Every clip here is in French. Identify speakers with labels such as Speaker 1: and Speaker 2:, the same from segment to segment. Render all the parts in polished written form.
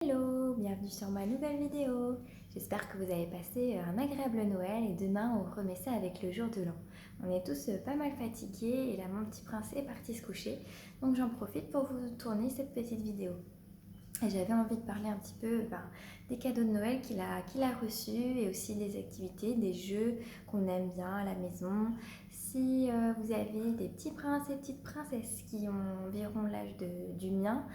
Speaker 1: Hello, bienvenue sur ma nouvelle vidéo. J'espère que vous avez passé un agréable Noël et demain on remet ça avec le jour de l'an. On est tous pas mal fatigués et là mon petit prince est parti se coucher, donc j'en profite pour vous tourner cette petite vidéo. Et j'avais envie de parler un petit peu des cadeaux de Noël qu'il a reçus et aussi des activités, des jeux qu'on aime bien à la maison. Si vous avez des petits princes et petites princesses qui ont environ l'âge du mien,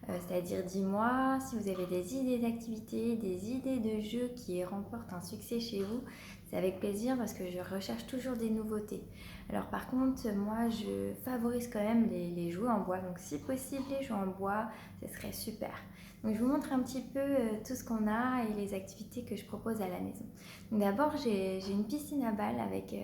Speaker 1: c'est-à-dire 10 mois, si vous avez des idées d'activités, des idées de jeux qui remportent un succès chez vous, c'est avec plaisir parce que je recherche toujours des nouveautés. Alors par contre, moi je favorise quand même les jouets en bois, donc si possible les jouets en bois, ce serait super. Donc je vous montre un petit peu tout ce qu'on a et les activités que je propose à la maison. Donc d'abord j'ai une piscine à balles avec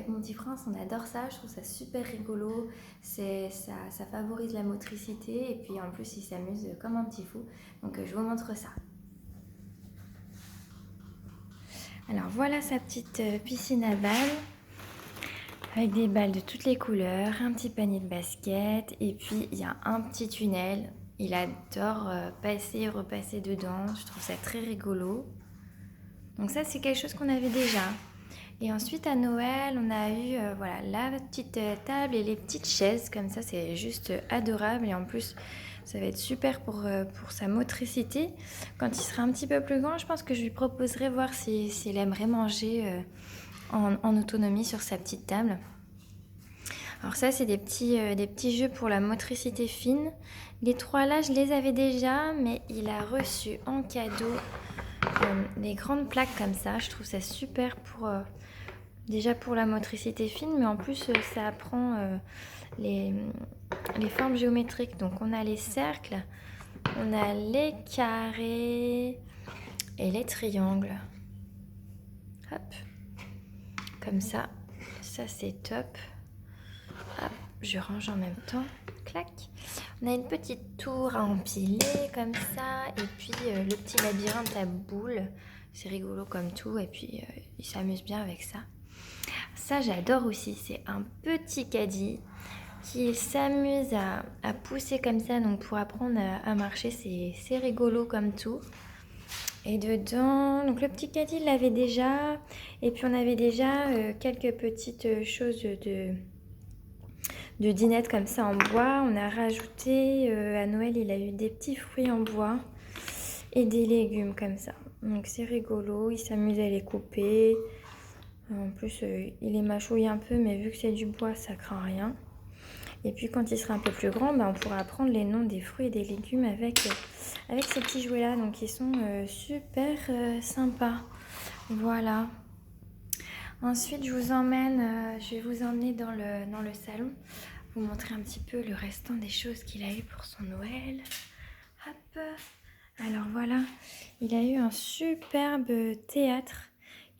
Speaker 1: mon petit prince, on adore ça, je trouve ça super rigolo, ça favorise la motricité et puis en plus il s'amuse comme un petit fou. Donc je vous montre ça. Alors voilà sa petite piscine à balles avec des balles de toutes les couleurs, un petit panier de basket et puis il y a un petit tunnel. Il adore passer et repasser dedans, je trouve ça très rigolo. Donc ça c'est quelque chose qu'on avait déjà. Et ensuite à Noël on a eu voilà, la petite table et les petites chaises, comme ça c'est juste adorable et en plus ça va être super pour sa motricité. Quand il sera un petit peu plus grand, je pense que je lui proposerai voir s'il aimerait manger en autonomie sur sa petite table. Alors ça, c'est des petits jeux pour la motricité fine. Les trois là, je les avais déjà, mais il a reçu en cadeau des grandes plaques comme ça. Je trouve ça super déjà pour la motricité fine, mais en plus, ça apprend les formes géométriques. Donc on a les cercles, on a les carrés et les triangles. Hop, comme ça. Ça, c'est top. Hop, je range en même temps. Clac. On a une petite tour à empiler comme ça. Et puis le petit labyrinthe à boules. C'est rigolo comme tout. Et puis il s'amuse bien avec ça. Ça, j'adore aussi. C'est un petit caddie qui s'amuse à pousser comme ça. Donc pour apprendre à marcher, c'est rigolo comme tout. Et dedans, donc le petit caddie, il l'avait déjà. Et puis on avait déjà quelques petites choses de dinette comme ça en bois. On a rajouté, à Noël, il a eu des petits fruits en bois et des légumes comme ça. Donc c'est rigolo, il s'amuse à les couper. En plus, il les mâchouille un peu, mais vu que c'est du bois, ça craint rien. Et puis quand il sera un peu plus grand, on pourra apprendre les noms des fruits et des légumes avec ces petits jouets-là. Donc ils sont super sympas. Voilà. Ensuite, je vais vous emmener dans le salon, vous montrer un petit peu le restant des choses qu'il a eu pour son Noël. Hop. Alors voilà, il a eu un superbe théâtre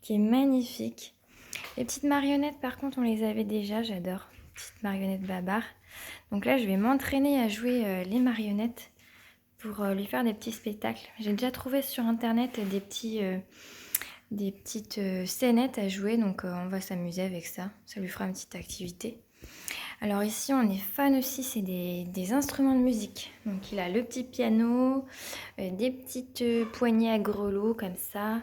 Speaker 1: qui est magnifique. Les petites marionnettes, par contre, on les avait déjà, j'adore. Petites marionnettes babar. Donc là, je vais m'entraîner à jouer les marionnettes pour lui faire des petits spectacles. J'ai déjà trouvé sur internet des petites scénettes à jouer, donc on va s'amuser avec ça. Ça lui fera une petite activité. Alors ici, on est fan aussi, c'est des instruments de musique. Donc il a le petit piano, des petites poignées à grelots comme ça.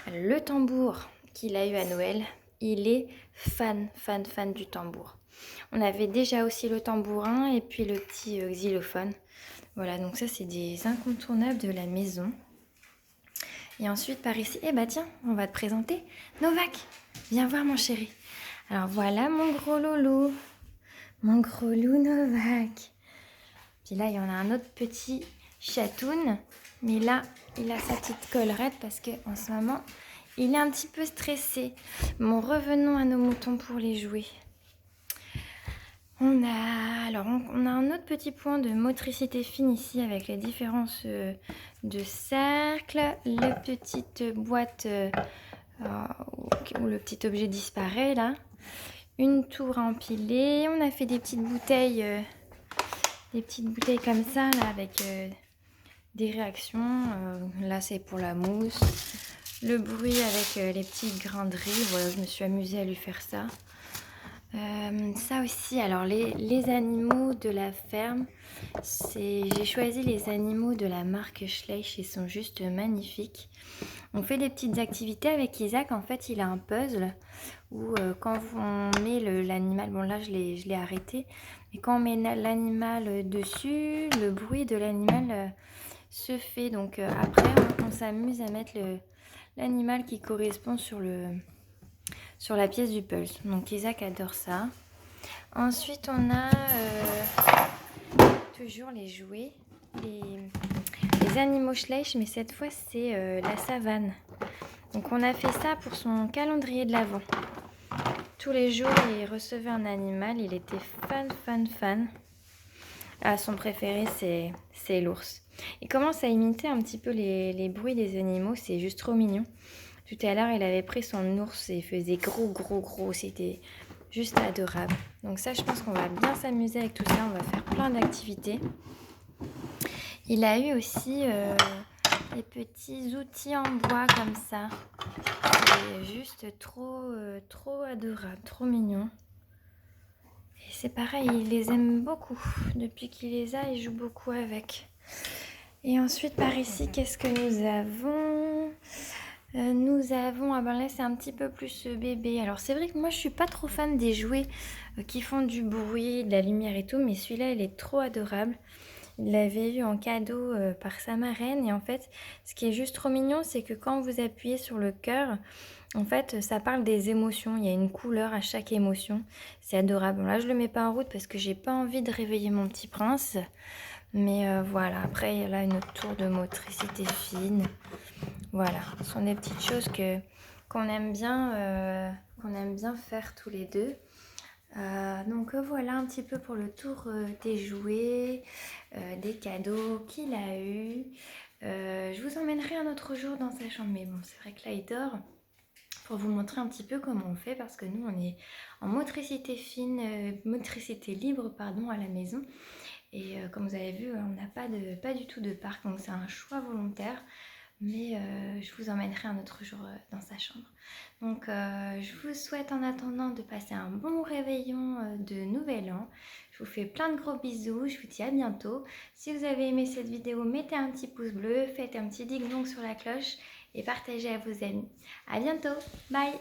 Speaker 1: Le tambour qu'il a eu à Noël, il est fan du tambour. On avait déjà aussi le tambourin et puis le petit xylophone. Voilà, donc ça c'est des incontournables de la maison. Et ensuite par ici, eh bah tiens, on va te présenter Novak. Viens voir mon chéri. Alors voilà mon gros loulou. Mon gros loup Novak. Puis là, il y en a un autre petit chatoun. Mais là, il a sa petite collerette parce qu'en ce moment, il est un petit peu stressé. Bon, revenons à nos moutons pour les jouer. On a un autre petit point de motricité fine ici avec les différences de cercles. La petite boîte où le petit objet disparaît là. Une tour à empiler. On a fait des petites bouteilles comme ça là, avec des réactions. Là c'est pour la mousse. Le bruit avec les petites grains de riz. Voilà, je me suis amusée à lui faire ça. Ça aussi, alors les animaux de la ferme, j'ai choisi les animaux de la marque Schleich, ils sont juste magnifiques. On fait des petites activités avec Isaac, en fait il a un puzzle où quand on met l'animal, bon là je l'ai arrêté, mais quand on met l'animal dessus, le bruit de l'animal se fait. Donc après on s'amuse à mettre l'animal qui correspond sur la pièce du puzzle. Donc Isaac adore ça. Ensuite, on a toujours les jouets, les animaux Schleich, mais cette fois, c'est la savane. Donc, on a fait ça pour son calendrier de l'Avent. Tous les jours, il recevait un animal. Il était fan. Ah, son préféré, c'est l'ours. Il commence à imiter un petit peu les bruits des animaux. C'est juste trop mignon. Tout à l'heure, il avait pris son ours et il faisait gros. C'était juste adorable. Donc ça, je pense qu'on va bien s'amuser avec tout ça. On va faire plein d'activités. Il a eu aussi des petits outils en bois comme ça. C'est juste trop adorable, trop mignon. Et c'est pareil, il les aime beaucoup. Depuis qu'il les a, il joue beaucoup avec. Et ensuite, par ici, qu'est-ce que nous avons ah ben là c'est un petit peu plus bébé. Alors c'est vrai que moi je suis pas trop fan des jouets qui font du bruit, de la lumière et tout, mais celui-là il est trop adorable. Il l'avait eu en cadeau par sa marraine et en fait ce qui est juste trop mignon c'est que quand vous appuyez sur le cœur, en fait ça parle des émotions, il y a une couleur à chaque émotion, c'est adorable. Bon, là je le mets pas en route parce que j'ai pas envie de réveiller mon petit prince, mais voilà, après il y a là une autre tour de motricité fine. Voilà, ce sont des petites choses qu'on aime bien faire tous les deux. Donc voilà un petit peu pour le tour des jouets, des cadeaux qu'il a eu. Je vous emmènerai un autre jour dans sa chambre, mais bon, c'est vrai que là il dort. Pour vous montrer un petit peu comment on fait, parce que nous on est en motricité fine, motricité libre pardon, à la maison. Et comme vous avez vu, on n'a pas du tout de parc, donc c'est un choix volontaire. Mais je vous emmènerai un autre jour dans sa chambre. Donc je vous souhaite en attendant de passer un bon réveillon de Nouvel An. Je vous fais plein de gros bisous, je vous dis à bientôt. Si vous avez aimé cette vidéo, mettez un petit pouce bleu, faites un petit ding-dong sur la cloche et partagez à vos amis. À bientôt, bye!